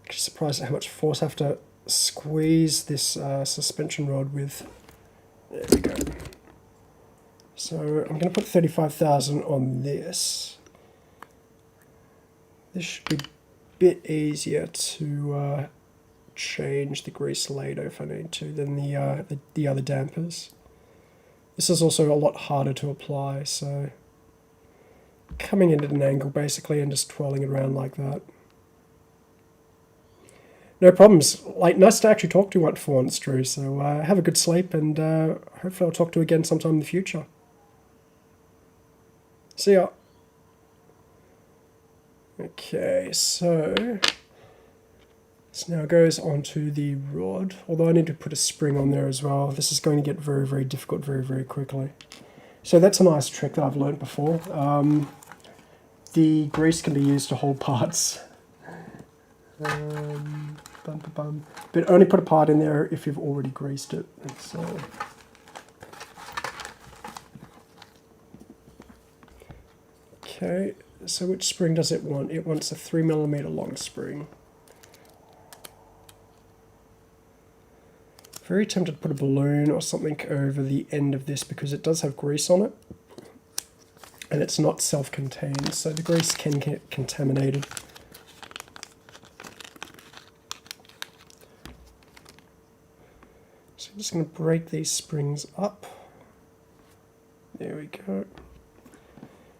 A: Just surprised at how much force I have to squeeze this suspension rod with. There we go. So I'm going to put 35,000 on this. This should be a bit easier to change the grease later if I need to than the other dampers. This is also a lot harder to apply, so coming in at an angle basically and just twirling it around like that. No problems. Like, nice to actually talk to you for once, Drew. So have a good sleep, and hopefully I'll talk to you again sometime in the future. See ya. Okay, so this now goes onto the rod, although I need to put a spring on there as well. This is going to get very, very difficult very, very quickly. So that's a nice trick that I've learned before. The grease can be used to hold parts. But only put a part in there if you've already greased it. So okay, so which spring does it want? It wants a 3mm long spring. Very tempted to put a balloon or something over the end of this because it does have grease on it. And it's not self-contained, so the grease can get contaminated. So I'm just going to break these springs up. There we go.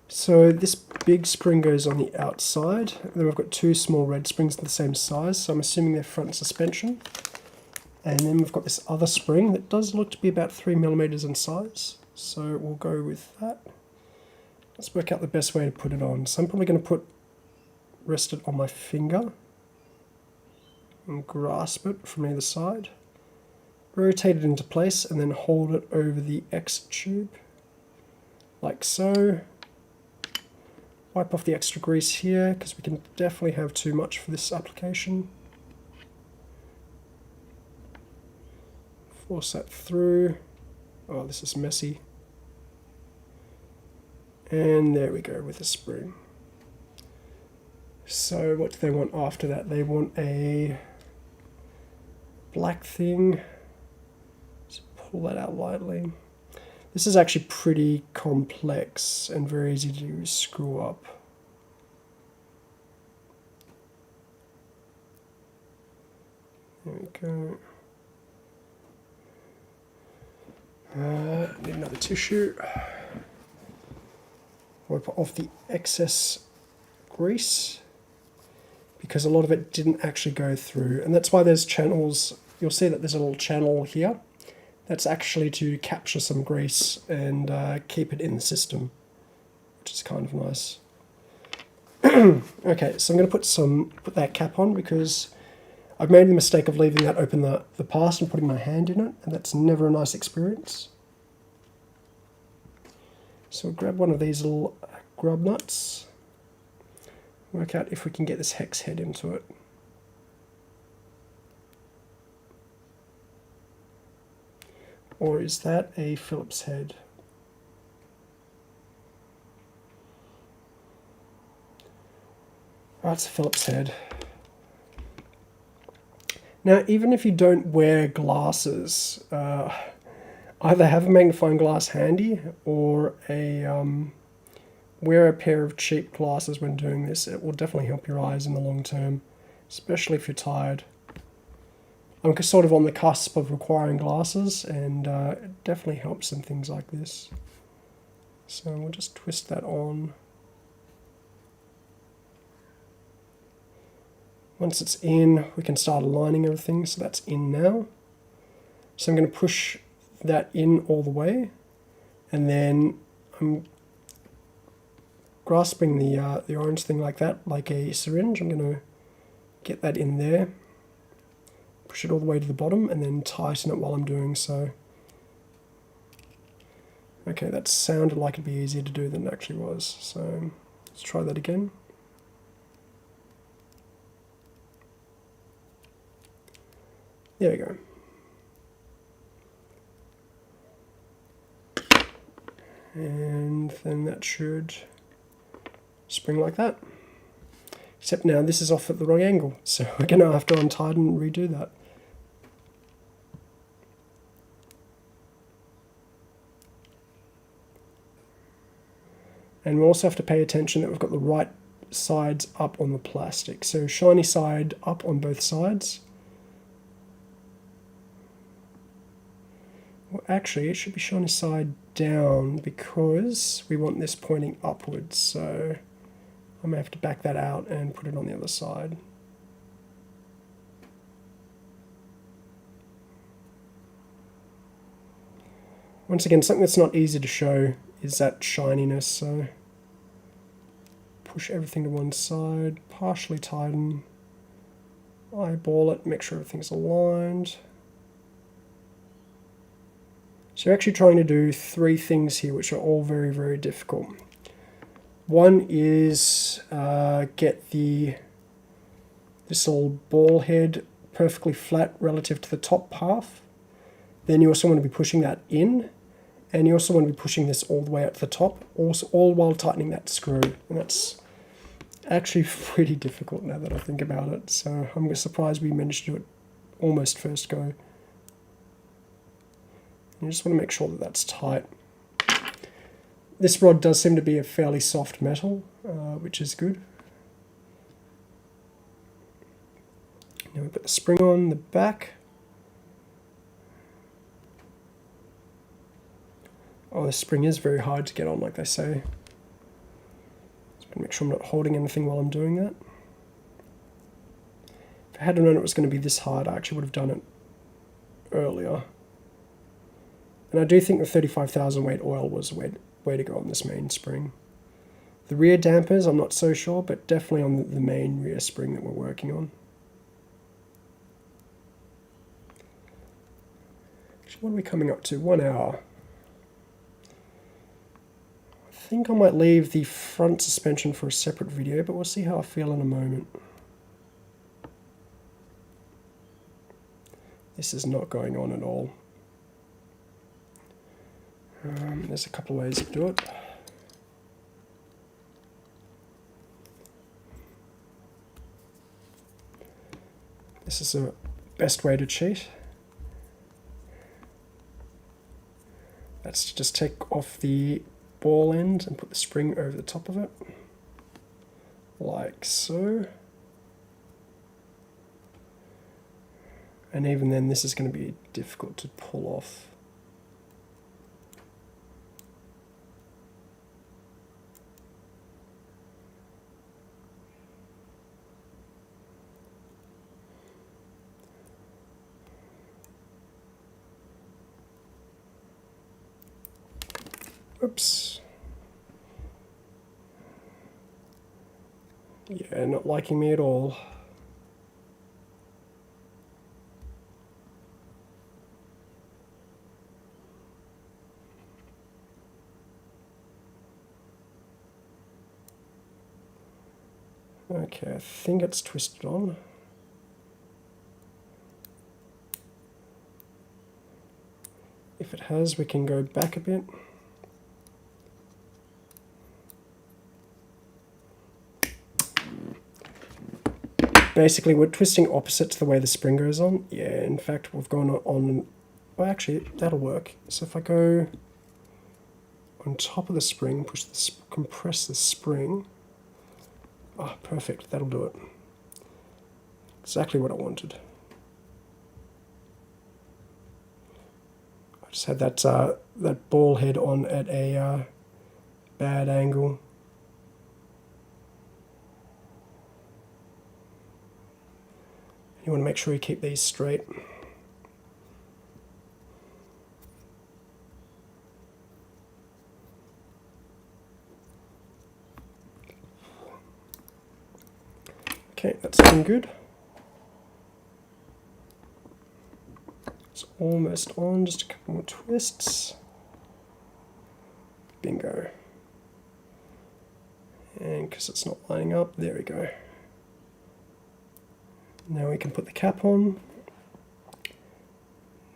A: So this big spring goes on the outside, and then we've got two small red springs the same size, so I'm assuming they're front suspension. And then we've got this other spring that does look to be about 3mm in size, so we'll go with that. Let's work out the best way to put it on. So I'm probably going to rest it on my finger and grasp it from either side. Rotate it into place and then hold it over the exit tube, like so. Wipe off the extra grease here, because we can definitely have too much for this application. Force that through. Oh, this is messy. And there we go with the spring. So what do they want after that? They want a black thing. Just pull that out lightly. This is actually pretty complex and very easy to screw up. There we go. Need another tissue. Wipe off the excess grease because a lot of it didn't actually go through, and that's why there's channels. You'll see that there's a little channel here. That's actually to capture some grease and keep it in the system, which is kind of nice. Okay, so I'm going to put that cap on because I've made the mistake of leaving that open the past and putting my hand in it, and that's never a nice experience. So we'll grab one of these little grub nuts, work out if we can get this hex head into it. Or is that a Phillips head? Oh, it's a Phillips head. Now, even if you don't wear glasses, either have a magnifying glass handy or wear a pair of cheap glasses when doing this. It will definitely help your eyes in the long term, especially if you're tired. I'm sort of on the cusp of requiring glasses, and it definitely helps in things like this. So we'll just twist that on. Once it's in, we can start aligning everything, so that's in now. So I'm going to push that in all the way, and then I'm grasping the orange thing like that, like a syringe. I'm going to get that in there, push it all the way to the bottom, and then tighten it while I'm doing so. Okay, that sounded like it'd be easier to do than it actually was, so let's try that again. There we go. And then that should spring like that. Except now this is off at the wrong angle, so we're going to have to untie and redo that. And we also have to pay attention that we've got the right sides up on the plastic. So shiny side up on both sides. Well, actually, it should be shiny side down because we want this pointing upwards. So I may have to back that out and put it on the other side. Once again, something that's not easy to show is that shininess. So push everything to one side, partially tighten, eyeball it, make sure everything's aligned. So you're actually trying to do three things here, which are all very, very difficult. One is get this little ball head perfectly flat relative to the top half. Then you also want to be pushing that in, and you also want to be pushing this all the way up to the top, also all while tightening that screw. And that's actually pretty difficult now that I think about it. So I'm surprised we managed to do it almost first go. You just want to make sure that that's tight. This rod does seem to be a fairly soft metal, which is good. Now we put the spring on the back. Oh, the spring is very hard to get on, like they say. Just make sure I'm not holding anything while I'm doing that. If I had known it was going to be this hard, I actually would have done it earlier. And I do think the 35,000 weight oil was the way to go on this main spring. The rear dampers, I'm not so sure, but definitely on the main rear spring that we're working on. Actually, what are we coming up to? 1 hour. I think I might leave the front suspension for a separate video, but we'll see how I feel in a moment. This is not going on at all. There's a couple of ways to do it. This is the best way to cheat. That's to just take off the ball end and put the spring over the top of it, like so. And even then, this is going to be difficult to pull off. Oops. Yeah, not liking me at all. Okay, I think it's twisted on. If it has, we can go back a bit. Basically, we're twisting opposite to the way the spring goes on. Yeah, in fact, we've gone on... Well, actually, that'll work. So if I go on top of the spring, compress the spring... Ah, perfect. That'll do it. Exactly what I wanted. I just had that ball head on at a bad angle. You want to make sure you keep these straight. Okay, that's looking good. It's almost on, just a couple more twists. Bingo. And because it's not lining up, there we go. Now we can put the cap on.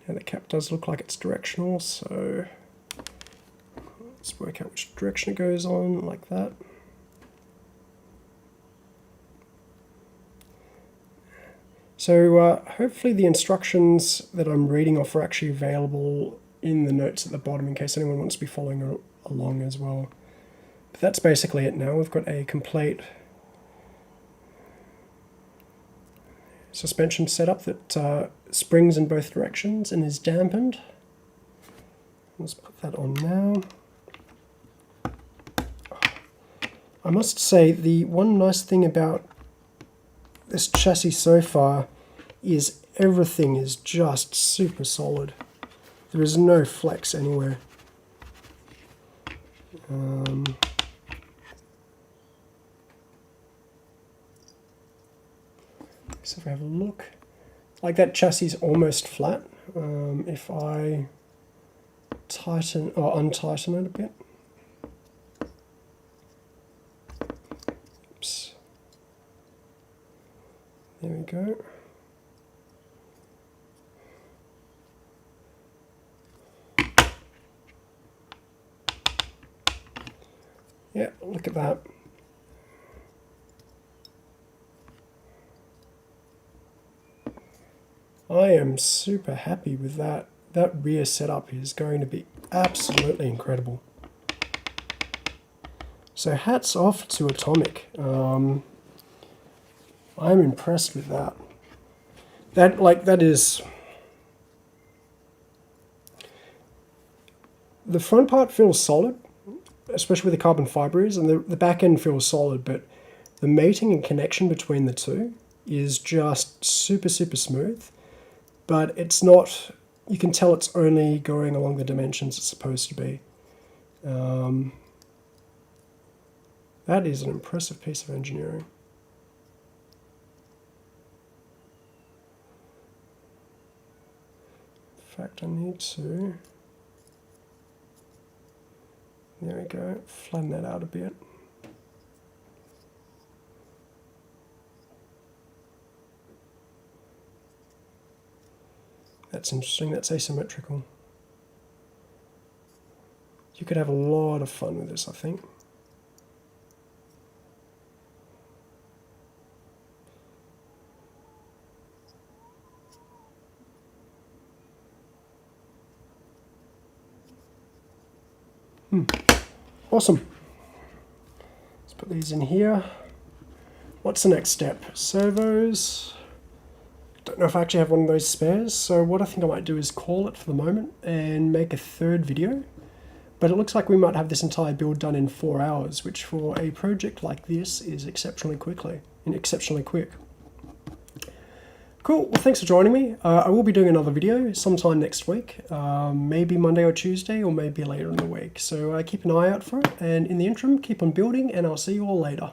A: And the cap does look like it's directional, so let's work out which direction it goes on, like that. So hopefully the instructions that I'm reading off are actually available in the notes at the bottom in case anyone wants to be following along as well. But that's basically it now. We've got a complete suspension setup that springs in both directions and is dampened. Let's put that on now. I must say the one nice thing about this chassis so far is everything is just super solid. There is no flex anywhere. So if we have a look, like that chassis is almost flat. If I tighten or untighten it a bit. Oops. There we go. Yeah, look at that. I am super happy with that. That rear setup is going to be absolutely incredible. So hats off to Atomic. I'm impressed with that. That is... The front part feels solid, especially with the carbon fibers, and the back end feels solid, but the mating and connection between the two is just super, super smooth. But it's not, you can tell it's only going along the dimensions it's supposed to be. That is an impressive piece of engineering. In fact, I need to, there we go, flatten that out a bit. That's interesting, that's asymmetrical. You could have a lot of fun with this, I think. Awesome. Let's put these in here. What's the next step? Servos. Don't know if I actually have one of those spares, so what I think I might do is call it for the moment and make a third video. But it looks like we might have this entire build done in 4 hours, which for a project like this is exceptionally quick. Cool, well thanks for joining me. I will be doing another video sometime next week, maybe Monday or Tuesday, or maybe later in the week. So keep an eye out for it, and in the interim, keep on building, and I'll see you all later.